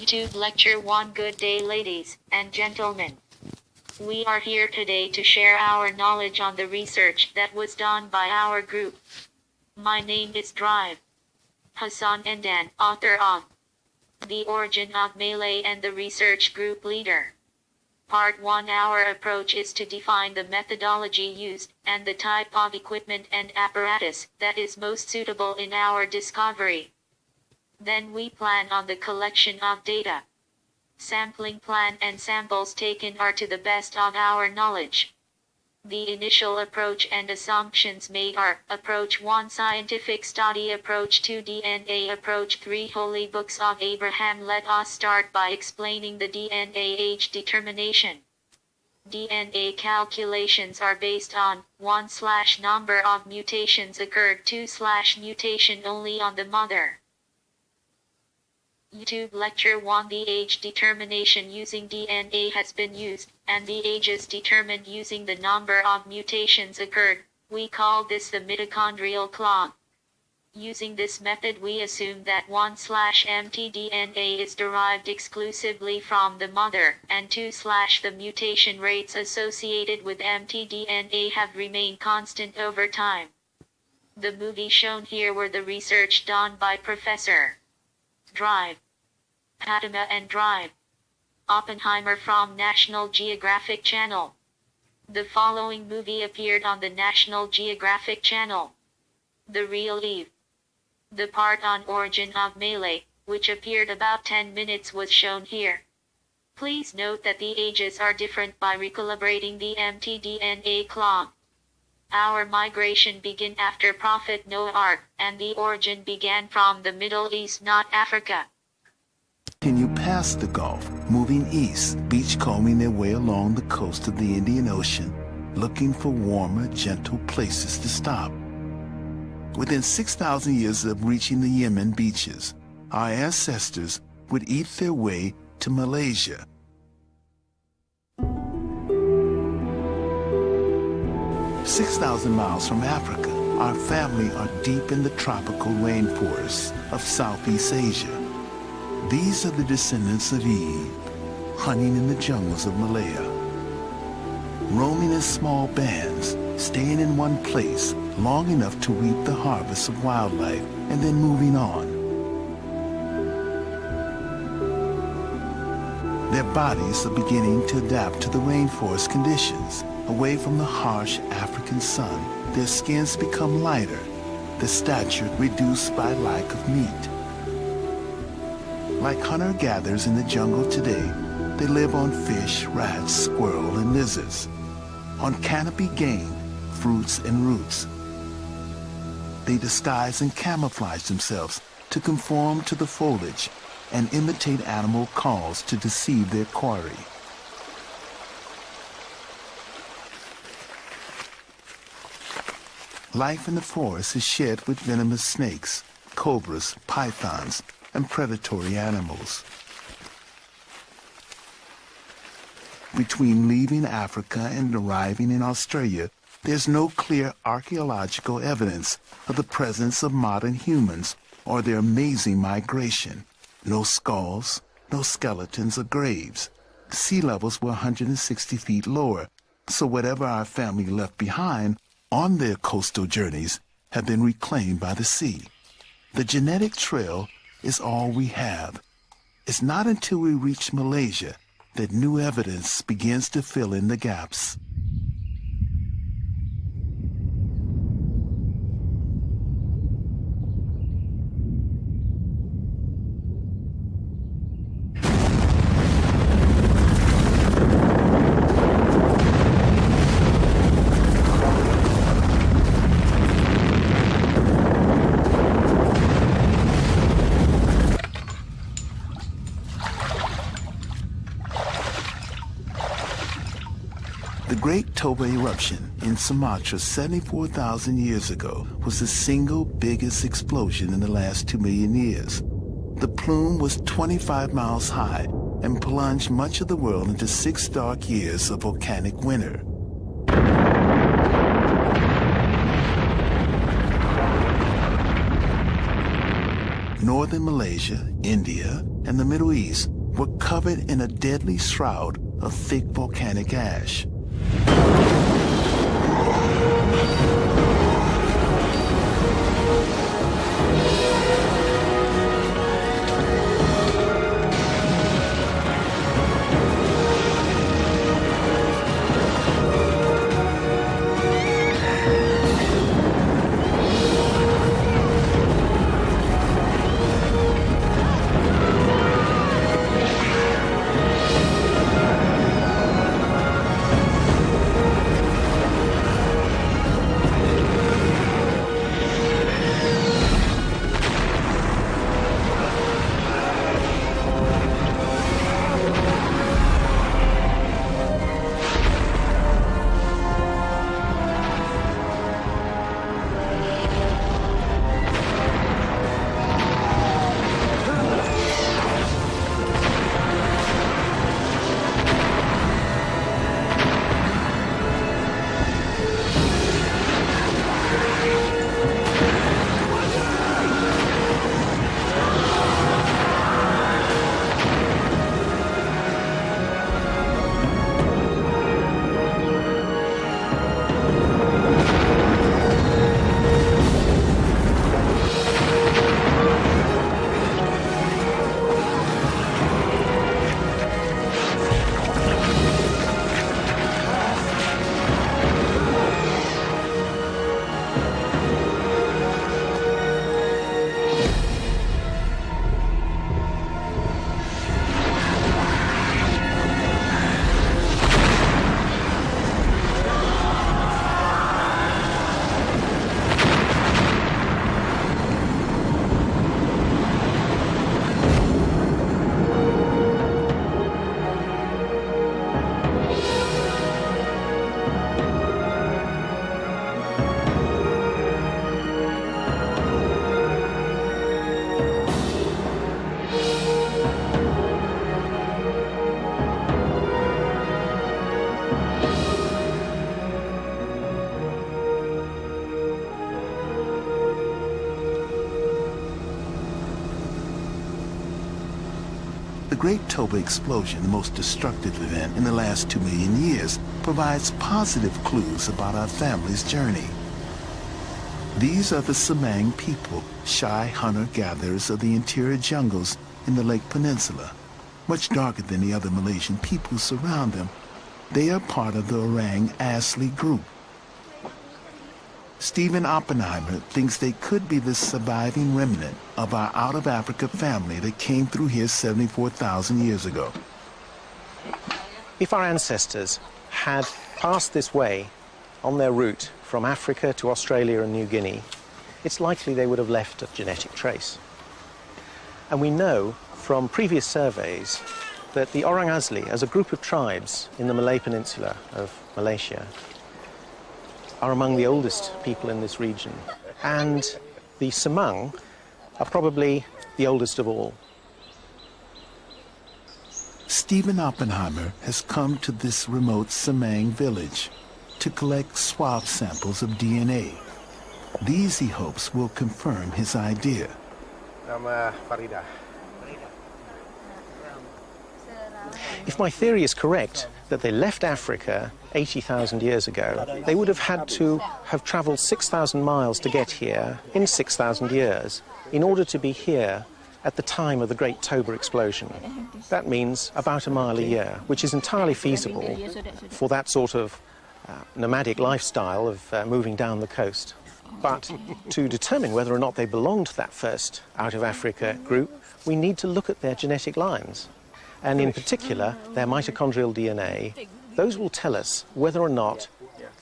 YouTube Lecture 1. Good day, ladies and gentlemen. We are here today to share our knowledge on the research that was done by our group. My name is Drive. Hassan Endan, author of The Origin of Malay and the research group leader. Part 1. Our approach is to define the methodology used, and the type of equipment and apparatus that is most suitable in our discovery. Then we plan on the collection of data. Sampling plan and samples taken are to the best of our knowledge. The initial approach and assumptions made are: Approach 1 Scientific study, Approach 2 DNA, Approach 3 Holy Books of Abraham. Let us start by explaining the DNA age determination. DNA calculations are based on 1/ number of mutations occurred, 2/ mutation only on the mother. YouTube Lecture 1. The age determination using DNA has been used, and the ages determined using the number of mutations occurred. We call this the mitochondrial clock. Using this method, we assume that 1/mtDNA is derived exclusively from the mother, and 2/ the mutation rates associated with mtDNA have remained constant over time. The movie shown here were the research done by Professor Drive, Fatima and Drive Oppenheimer from National Geographic Channel. The following movie appeared on the National Geographic Channel. The Real Eve. The part on Origin of Malay, which appeared about 10 minutes, was shown here. Please note that the ages are different by recalibrating the mtDNA clock. Our migration began after Prophet Noah, and the origin began from the Middle East, not Africa. Continue past the Gulf, moving east, beachcombing their way along the coast of the Indian Ocean, looking for warmer, gentle places to stop. Within 6,000 years of reaching the Yemen beaches, our ancestors would eat their way to Malaysia. "6,000 miles from Africa, our family are deep in the tropical rainforests of Southeast Asia. These are the descendants of Eve, hunting in the jungles of Malaya, roaming in small bands, staying in one place long enough to reap the harvest of wildlife, and then moving on. Their bodies are beginning to adapt to the rainforest conditions. Away from the harsh African sun, their skins become lighter, their stature reduced by lack of meat. Like hunter-gatherers in the jungle today, they live on fish, rats, squirrel, and lizards, on canopy game, fruits, and roots. They disguise and camouflage themselves to conform to the foliage and imitate animal calls to deceive their quarry. Life in the forest is shared with venomous snakes, cobras, pythons, and predatory animals. Between leaving Africa and arriving in Australia, there's no clear archaeological evidence of the presence of modern humans or their amazing migration. No skulls, no skeletons or graves. Sea levels were 160 feet lower, so whatever our family left behind on their coastal journeys have been reclaimed by the sea. The genetic trail is all we have. It's not until we reach Malaysia that new evidence begins to fill in the gaps. The Great Toba eruption in Sumatra 74,000 years ago was the single biggest explosion in the last 2 million years. The plume was 25 miles high and plunged much of the world into 6 dark years of volcanic winter. northern Malaysia, India, and the Middle East were covered in a deadly shroud of thick volcanic ash. The Great Toba explosion, the most destructive event in the last 2 million years, provides positive clues about our family's journey. These are the Semang people, shy hunter-gatherers of the interior jungles in the Lake Peninsula. Much darker than the other Malaysian people who surround them, they are part of the Orang Asli group. Stephen Oppenheimer thinks they could be the surviving remnant of our out-of-Africa family that came through here 74,000 years ago. If our ancestors had passed this way on their route from Africa to Australia and New Guinea, it's likely they would have left a genetic trace. And we know from previous surveys that the Orang Asli, as a group of tribes in the Malay Peninsula of Malaysia, are among the oldest people in this region. And the Semang are probably the oldest of all. Stephen Oppenheimer has come to this remote Semang village to collect swab samples of DNA. These, he hopes, will confirm his idea. If my theory is correct, that they left Africa 80,000 years ago, they would have had to have traveled 6,000 miles to get here in 6,000 years in order to be here at the time of the Great Toba explosion. That means about a mile a year, which is entirely feasible for that sort of nomadic lifestyle of moving down the coast. But to determine whether or not they belong to that first out-of-Africa group, we need to look at their genetic lines. And in particular, their mitochondrial DNA. Those will tell us whether or not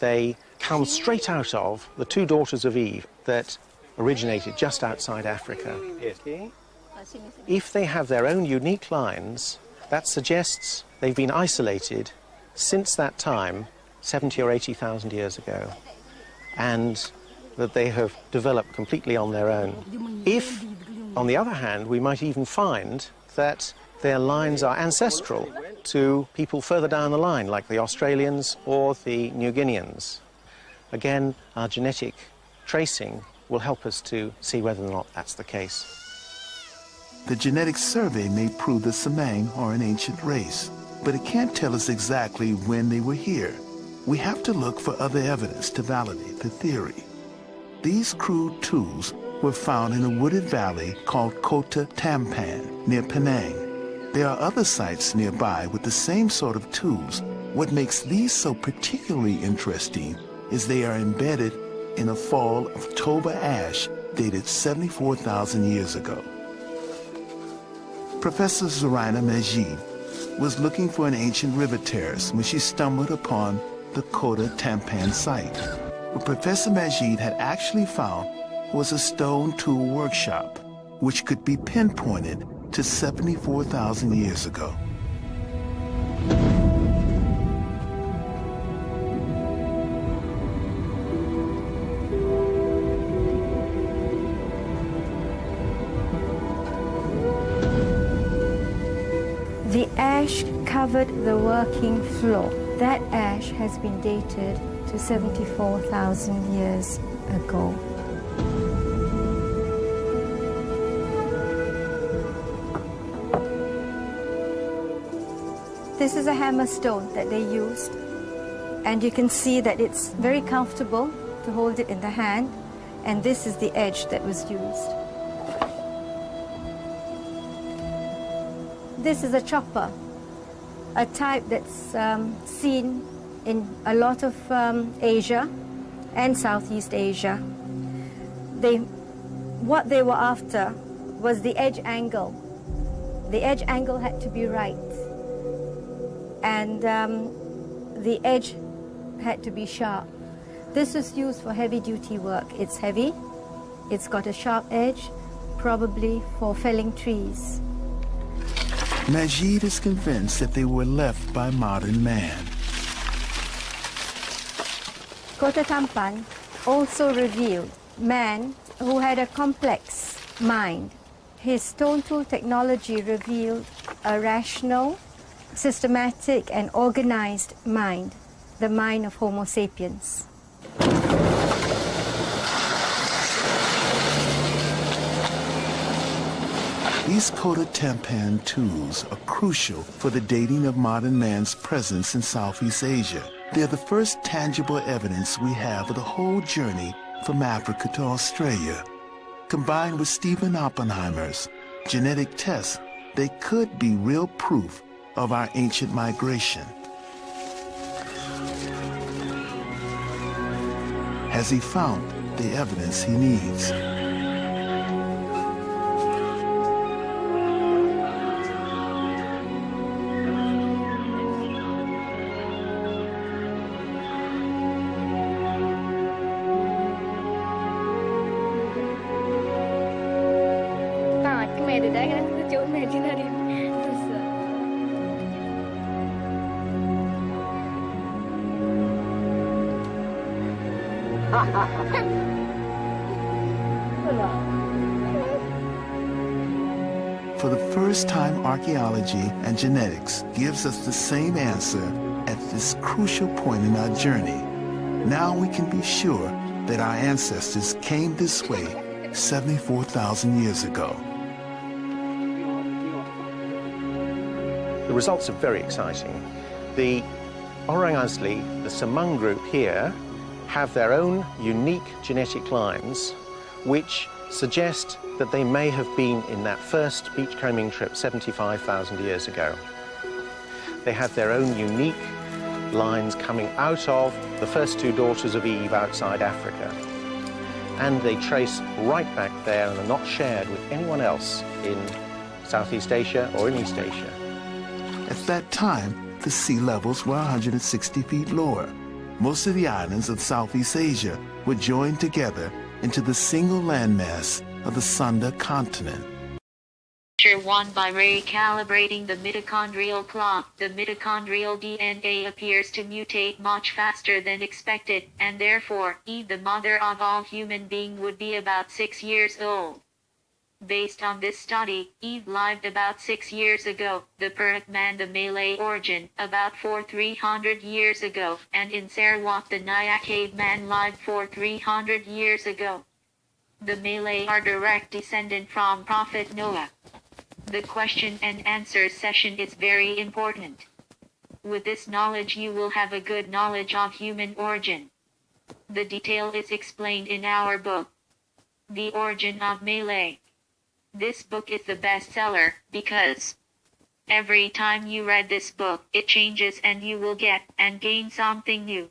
they come straight out of the two daughters of Eve that originated just outside Africa. If they have their own unique lines, that suggests they've been isolated since that time, 70 or 80,000 years ago, and that they have developed completely on their own. If, on the other hand, we might even find that their lines are ancestral to people further down the line, like the Australians or the New Guineans. Again, our genetic tracing will help us to see whether or not that's the case. The genetic survey may prove the Semang are an ancient race, but it can't tell us exactly when they were here. We have to look for other evidence to validate the theory. These crude tools were found in a wooded valley called Kota Tampan near Penang. There are other sites nearby with the same sort of tools. What makes these so particularly interesting is they are embedded in a fall of Toba ash dated 74,000 years ago. Professor Zoraina Majid was looking for an ancient river terrace when she stumbled upon the Kota Tampan site. What Professor Majid had actually found was a stone tool workshop, which could be pinpointed to 74,000 years ago. The ash covered the working floor. That ash has been dated to 74,000 years ago. This is a hammer stone that they used, and you can see that it's very comfortable to hold it in the hand, and this is the edge that was used. This is a chopper, a type that's seen in a lot of Asia and Southeast Asia. What they were after was the edge angle. The edge angle had to be right, and the edge had to be sharp. This was used for heavy-duty work. It's heavy, it's got a sharp edge, probably for felling trees. Majid is convinced that they were left by modern man. Kota Tampan also revealed man who had a complex mind. His stone tool technology revealed a rational, systematic and organized mind, the mind of Homo sapiens. These Kota Tampan tools are crucial for the dating of modern man's presence in Southeast Asia. They're the first tangible evidence we have of the whole journey from Africa to Australia. Combined with Stephen Oppenheimer's genetic tests, they could be real proof of our ancient migration. Has he found the evidence he needs? For the first time, archaeology and genetics gives us the same answer at this crucial point in our journey. Now we can be sure that our ancestors came this way 74,000 years ago. The results are very exciting. The Orang Asli, the Semang group here, have their own unique genetic lines which suggest that they may have been in that first beachcombing trip 75,000 years ago. They have their own unique lines coming out of the first two daughters of Eve outside Africa. And they trace right back there and are not shared with anyone else in Southeast Asia or in East Asia. At that time, the sea levels were 160 feet lower. Most of the islands of Southeast Asia were joined together into the single landmass of the Sunda continent. Chapter 1 By recalibrating the mitochondrial clock, the mitochondrial DNA appears to mutate much faster than expected, and therefore, Eve, the mother of all human beings, would be about 6 years old. Based on this study, Eve lived about 6 years ago, the Perth man the Malay origin, about 300 years ago, and in Sarawak the Nyak caveman lived 300 years ago. The Malay are direct descendant from Prophet Noah. The question and answer session is very important. With this knowledge you will have a good knowledge of human origin. The detail is explained in our book, The Origin of Malay. This book is the bestseller because every time you read this book, it changes and you will get and gain something new.